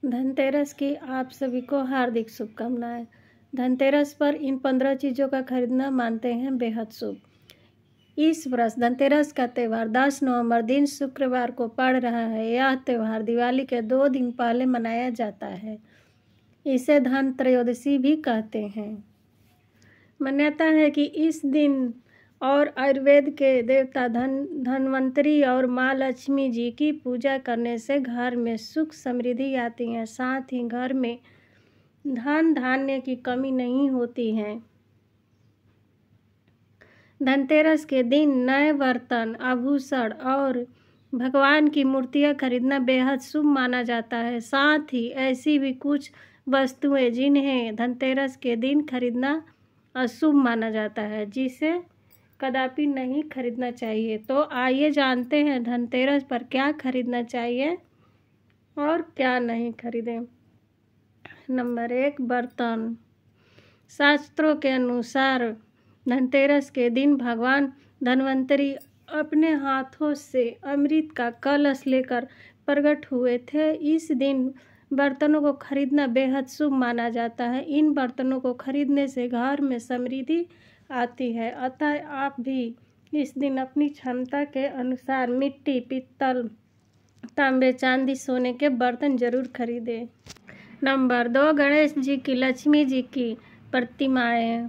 धनतेरस की आप सभी को हार्दिक शुभकामनाएं। धनतेरस पर इन 15 चीज़ों का खरीदना मानते हैं बेहद शुभ। इस वर्ष धनतेरस का त्यौहार 10 नवंबर दिन शुक्रवार को पड़ रहा है। यह त्यौहार दिवाली के 2 दिन पहले मनाया जाता है। इसे धन त्रयोदशी भी कहते हैं। मान्यता है कि इस दिन और आयुर्वेद के देवता धन्वंतरी और माँ लक्ष्मी जी की पूजा करने से घर में सुख समृद्धि आती है। साथ ही घर में धन धान्य की कमी नहीं होती है। धनतेरस के दिन नए बर्तन, आभूषण और भगवान की मूर्तियाँ खरीदना बेहद शुभ माना जाता है। साथ ही ऐसी भी कुछ वस्तुएं जिन्हें धनतेरस के दिन खरीदना अशुभ माना जाता है, जिसे कदापि नहीं खरीदना चाहिए। तो आइए जानते हैं धनतेरस पर क्या खरीदना चाहिए और क्या नहीं खरीदें। नंबर 1, बर्तन। शास्त्रों के अनुसार धनतेरस के दिन भगवान धन्वंतरी अपने हाथों से अमृत का कलश लेकर प्रकट हुए थे। इस दिन बर्तनों को खरीदना बेहद शुभ माना जाता है। इन बर्तनों को खरीदने से घर में समृद्धि आती है। अतः आप भी इस दिन अपनी क्षमता के अनुसार मिट्टी, पीतल, तांबे, चांदी, सोने के बर्तन जरूर खरीदें। नंबर 2, गणेश जी की, लक्ष्मी जी की प्रतिमाएं।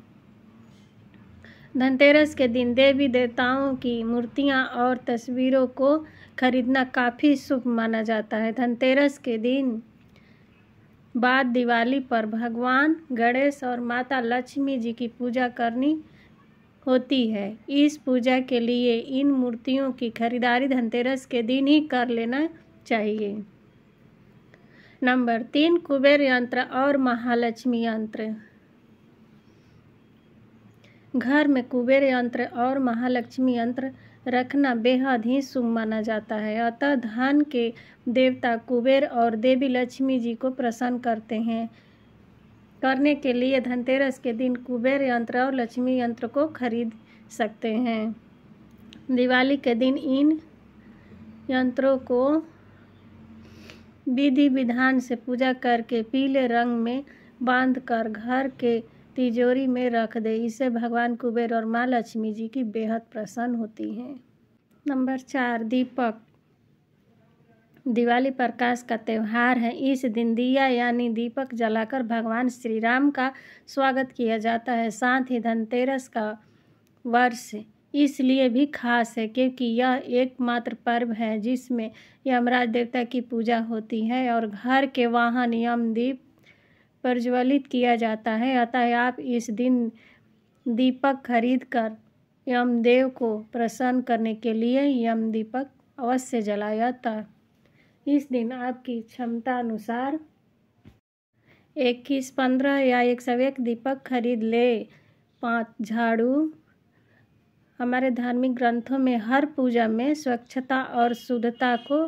धनतेरस के दिन देवी देवताओं की मूर्तियां और तस्वीरों को खरीदना काफ़ी शुभ माना जाता है। धनतेरस के दिन बाद दिवाली पर भगवान गणेश और माता लक्ष्मी जी की पूजा करनी होती है। इस पूजा के लिए इन मूर्तियों की खरीदारी धनतेरस के दिन ही कर लेना चाहिए। नंबर 3, कुबेर यंत्र और महालक्ष्मी यंत्र। घर में कुबेर यंत्र और महालक्ष्मी यंत्र रखना बेहद ही शुभ माना जाता है। अतः धन के देवता कुबेर और देवी लक्ष्मी जी को प्रसन्न करने के लिए धनतेरस के दिन कुबेर यंत्र और लक्ष्मी यंत्र को खरीद सकते हैं। दिवाली के दिन इन यंत्रों को विधि विधान से पूजा करके पीले रंग में बांधकर घर के तिजोरी में रख दे। इससे भगवान कुबेर और माँ लक्ष्मी जी की बेहद प्रसन्न होती हैं। नंबर 4, दीपक। दिवाली प्रकाश का त्यौहार है। इस दिन दिया यानी दीपक जलाकर भगवान श्री राम का स्वागत किया जाता है। साथ ही धनतेरस का वर्ष इसलिए भी खास है क्योंकि यह एकमात्र पर्व है जिसमें यमराज देवता की पूजा होती है और घर के वाहन यमदीप प्रज्वलित किया जाता है। अतः आप इस दिन दीपक खरीद कर यमदेव को प्रसन्न करने के लिए यमदीपक अवश्य जलाया। इस दिन आपकी क्षमता अनुसार 21, 15 या 101 दीपक खरीद ले। 5, झाड़ू। हमारे धार्मिक ग्रंथों में हर पूजा में स्वच्छता और शुद्धता को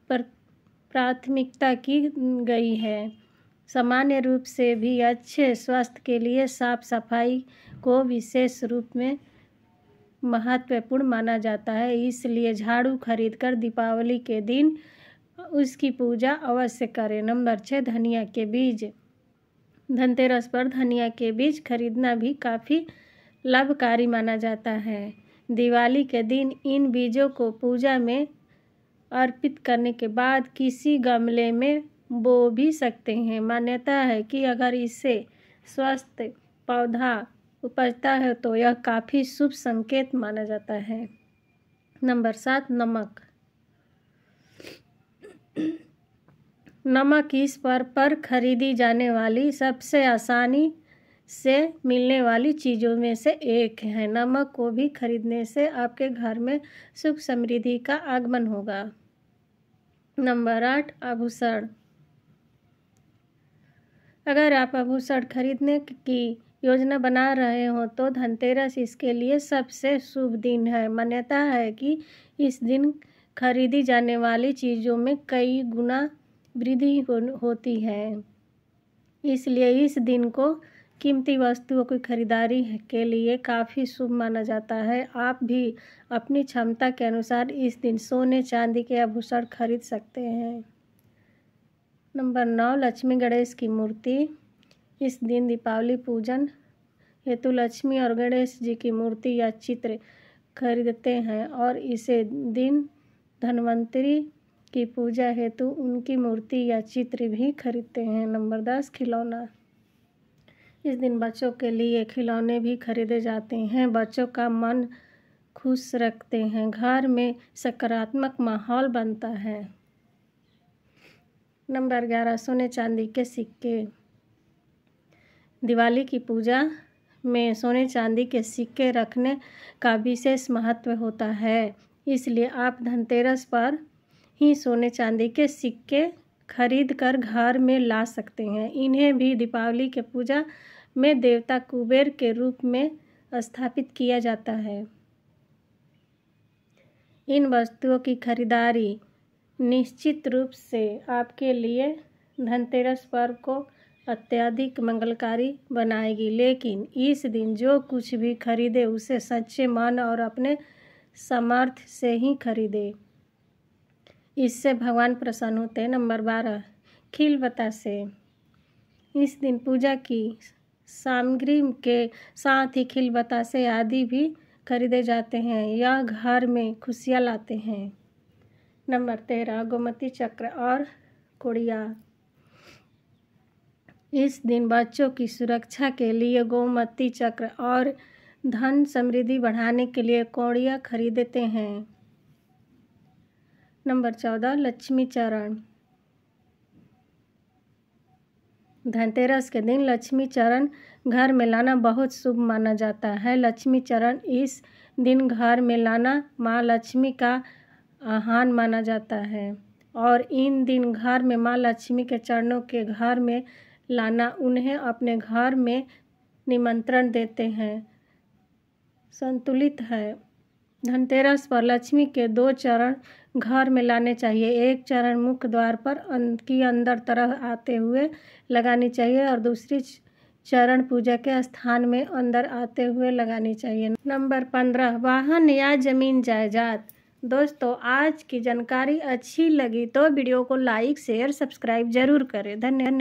प्राथमिकता की गई है। सामान्य रूप से भी अच्छे स्वास्थ्य के लिए साफ सफाई को विशेष रूप में महत्वपूर्ण माना जाता है। इसलिए झाड़ू खरीदकर दीपावली के दिन उसकी पूजा अवश्य करें। नंबर 6, धनिया के बीज। धनतेरस पर धनिया के बीज खरीदना भी काफ़ी लाभकारी माना जाता है। दिवाली के दिन इन बीजों को पूजा में अर्पित करने के बाद किसी गमले में बो भी सकते हैं। मान्यता है कि अगर इससे स्वस्थ पौधा उपजता है तो यह काफ़ी शुभ संकेत माना जाता है। नंबर 7, नमक। नमक इस पर खरीदी जाने वाली सबसे आसानी से मिलने वाली चीज़ों में से एक है। नमक को भी खरीदने से आपके घर में सुख समृद्धि का आगमन होगा। नंबर 8, आभूषण। अगर आप आभूषण खरीदने की योजना बना रहे हो तो धनतेरस इसके लिए सबसे शुभ दिन है। मान्यता है कि इस दिन खरीदी जाने वाली चीज़ों में कई गुना वृद्धि होती है। इसलिए इस दिन को कीमती वस्तुओं की खरीदारी के लिए काफ़ी शुभ माना जाता है। आप भी अपनी क्षमता के अनुसार इस दिन सोने चांदी के आभूषण खरीद सकते हैं। नंबर 9, लक्ष्मी गणेश की मूर्ति। इस दिन दीपावली पूजन हेतु लक्ष्मी और गणेश जी की मूर्ति या चित्र खरीदते हैं और इसे दिन धन्वंतरी की पूजा हेतु उनकी मूर्ति या चित्र भी खरीदते हैं। नंबर 10, खिलौना। इस दिन बच्चों के लिए खिलौने भी खरीदे जाते हैं, बच्चों का मन खुश रखते हैं, घर में सकारात्मक माहौल बनता है। नंबर 11, सोने चांदी के सिक्के। दिवाली की पूजा में सोने चांदी के सिक्के रखने का विशेष महत्व होता है, इसलिए आप धनतेरस पर ही सोने चांदी के सिक्के खरीद कर घर में ला सकते हैं। इन्हें भी दीपावली के पूजा में देवता कुबेर के रूप में स्थापित किया जाता है। इन वस्तुओं की खरीदारी निश्चित रूप से आपके लिए धनतेरस पर्व को अत्यधिक मंगलकारी बनाएगी, लेकिन इस दिन जो कुछ भी खरीदे उसे सच्चे मन और अपने सामर्थ्य से ही खरीदे, इससे भगवान प्रसन्न होते हैं। नंबर 12, खील बतासे। इस दिन पूजा की सामग्री के साथ ही खील बतासे आदि भी खरीदे जाते हैं, यह घर में खुशियाँ लाते हैं। नंबर 13, गोमती चक्र और कोड़िया। इस दिन बच्चों की सुरक्षा के लिए गोमती चक्र और धन समृद्धि बढ़ाने के लिए कौड़ियाँ खरीदते हैं। नंबर 14, लक्ष्मी चरण। धनतेरस के दिन लक्ष्मी चरण घर में लाना बहुत शुभ माना जाता है। लक्ष्मी चरण इस दिन घर में लाना माँ लक्ष्मी का आह्वान माना जाता है और इन दिन घर में माँ लक्ष्मी के चरणों के घर में लाना उन्हें अपने घर में निमंत्रण देते हैं, संतुलित है। धनतेरस पर लक्ष्मी के 2 चरण घर में लाने चाहिए। एक चरण मुख्य द्वार पर की अंदर तरफ आते हुए लगानी चाहिए और दूसरी चरण पूजा के स्थान में अंदर आते हुए लगानी चाहिए। नंबर 15, वाहन या जमीन जायदाद। दोस्तों, आज की जानकारी अच्छी लगी तो वीडियो को लाइक शेयर सब्सक्राइब जरूर करें। धन्यवाद।